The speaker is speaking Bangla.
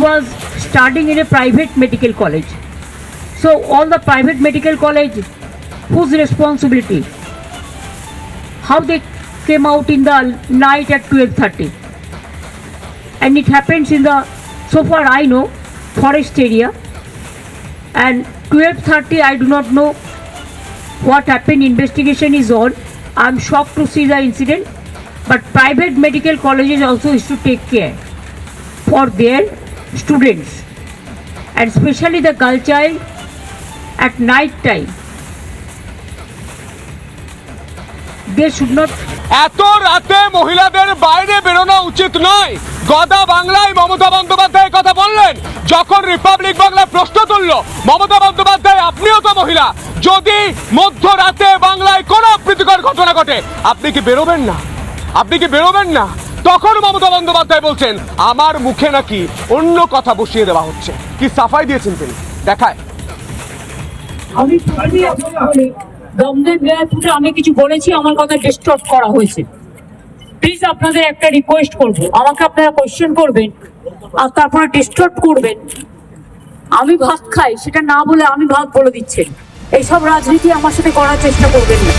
was studying in a private medical college. So all the private medical college, whose responsibility? How they came out in the night at 12:30, and it happens in the, so far I know, forest area, and 12:30 I do not know what happened. Investigation is on. I'm shocked to see the incident, but private medical colleges also is to take care for their students, and especially the girl child at night time. They should not. এত রাতে মহিলাদের বাইরে বেরোনো উচিত নয়, গদা বাংলায় মমতা বন্দ্যোপাধ্যায় কথা বললেন। যখন রিপাবলিক বাংলা প্রশ্ন তুলল, মমতা বন্দ্যোপাধ্যায় আপনিও তো মহিলা, যদি মধ্যরাতে বাংলায় কোনো অপ্রীতিকর ঘটনা ঘটে আপনি কি বেরোবেন না? আপনি কি বেরোবেন না? তখন মমতা বন্দ্যোপাধ্যায় বলছেন আমার মুখে নাকি অন্য কথা বসিয়ে দেওয়া হচ্ছে। কি সাফাই দিয়েছেন তিনি, দেখায়। আমি প্রথমেই আপনাকে বলি, দমদম এয়ারপোর্টে আমি কিছু বলেছি, আমার কথা ডিস্টর্ব করা হয়েছে। প্লিজ আপনাদের একটা রিকোয়েস্ট করবো, আমাকে আপনারা কোয়েশ্চেন করবেন আর তারপরে ডিস্টর্ব করবেন। আমি ভাত খাই সেটা না বলে আমি ভাত বলে দিচ্ছেন, এইসব রাজনীতি আমার সাথে করার চেষ্টা করবেন না।